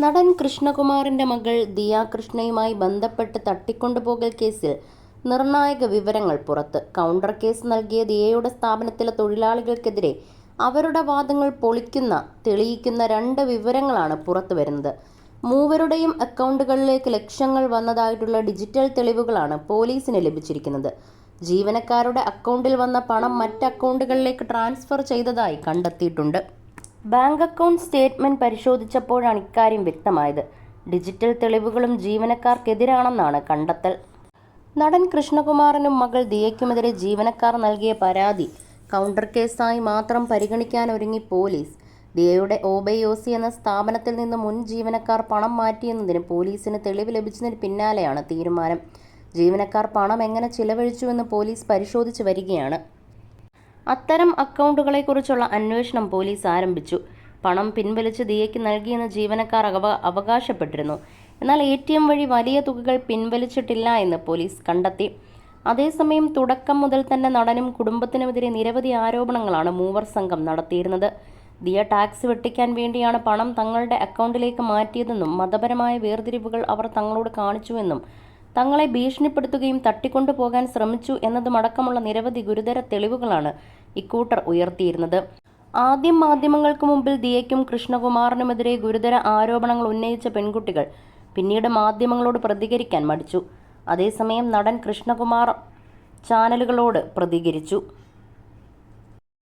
നടൻ കൃഷ്ണകുമാറിന്റെ മകൾ ദിയ കൃഷ്ണയുമായി ബന്ധപ്പെട്ട് തട്ടിക്കൊണ്ടുപോകൽ കേസിൽ നിർണായക വിവരങ്ങൾ പുറത്ത്. കൗണ്ടർ കേസ് നൽകിയ ദിയയുടെ സ്ഥാപനത്തിലെ തൊഴിലാളികൾക്കെതിരെ അവരുടെ വാദങ്ങൾ തെളിയിക്കുന്ന 2 വിവരങ്ങളാണ് പുറത്തുവരുന്നത്. മൂവരുടെയും അക്കൗണ്ടുകളിലേക്ക് ലക്ഷങ്ങൾ വന്നതായിട്ടുള്ള ഡിജിറ്റൽ തെളിവുകളാണ് പോലീസിന് ലഭിച്ചിരിക്കുന്നത്. ജീവനക്കാരുടെ അക്കൗണ്ടിൽ വന്ന പണം മറ്റ് അക്കൗണ്ടുകളിലേക്ക് ട്രാൻസ്ഫർ ചെയ്തതായി കണ്ടെത്തിയിട്ടുണ്ട്. ബാങ്ക് അക്കൗണ്ട് സ്റ്റേറ്റ്മെന്റ് പരിശോധിച്ചപ്പോഴാണ് ഇക്കാര്യം വ്യക്തമായത്. ഡിജിറ്റൽ തെളിവുകളും ജീവനക്കാർക്കെതിരാണെന്നാണ് കണ്ടെത്തൽ. നടൻ കൃഷ്ണകുമാറിനും മകൾ ദിയയ്ക്കുമെതിരെ ജീവനക്കാർ നൽകിയ പരാതി കൗണ്ടർ കേസായി മാത്രം പരിഗണിക്കാനൊരുങ്ങി പോലീസ്. ദിയയുടെ ഒബൈഒസി എന്ന സ്ഥാപനത്തിൽ നിന്ന് മുൻ ജീവനക്കാർ പണം മാറ്റിയെന്നതിന് പോലീസിന് തെളിവ് ലഭിച്ചതിന് പിന്നാലെയാണ് തീരുമാനം. ജീവനക്കാർ പണം എങ്ങനെ ചിലവഴിച്ചുവെന്ന് പോലീസ് പരിശോധിച്ചു വരികയാണ്. അത്തരം അക്കൗണ്ടുകളെക്കുറിച്ചുള്ള അന്വേഷണം പോലീസ് ആരംഭിച്ചു. പണം പിൻവലിച്ച് ദിയയ്ക്ക് നൽകിയെന്ന് ജീവനക്കാർ അവകാശപ്പെട്ടിരുന്നു. എന്നാൽ ATM വഴി വലിയ തുകകൾ പിൻവലിച്ചിട്ടില്ല എന്ന് പോലീസ് കണ്ടെത്തി. അതേസമയം തുടക്കം മുതൽ തന്നെ നടനും കുടുംബത്തിനുമെതിരെ നിരവധി ആരോപണങ്ങളാണ് മൂവർ സംഘം നടത്തിയിരുന്നത്. ദിയ ടാക്സ് വെട്ടിക്കാൻ വേണ്ടിയാണ് പണം തങ്ങളുടെ അക്കൗണ്ടിലേക്ക് മാറ്റിയതെന്നും മതപരമായ വേർതിരിവുകൾ അവർ തങ്ങളോട് കാണിച്ചുവെന്നും തങ്ങളെ ഭീഷണിപ്പെടുത്തുകയും തട്ടിക്കൊണ്ടുപോകാൻ ശ്രമിച്ചു എന്നതുമടക്കമുള്ള നിരവധി ഗുരുതര തെളിവുകളാണ് ഇക്കൂട്ടർ ഉയർത്തിയിരുന്നത്. ആദ്യം മാധ്യമങ്ങൾക്ക് മുമ്പിൽ ദിയയ്ക്കും കൃഷ്ണകുമാറിനുമെതിരെ ഗുരുതര ആരോപണങ്ങൾ ഉന്നയിച്ച പെൺകുട്ടികൾ പിന്നീട് മാധ്യമങ്ങളോട് പ്രതികരിക്കാൻ മടിച്ചു. അതേസമയം നടൻ കൃഷ്ണകുമാർ ചാനലുകളോട് പ്രതികരിച്ചു.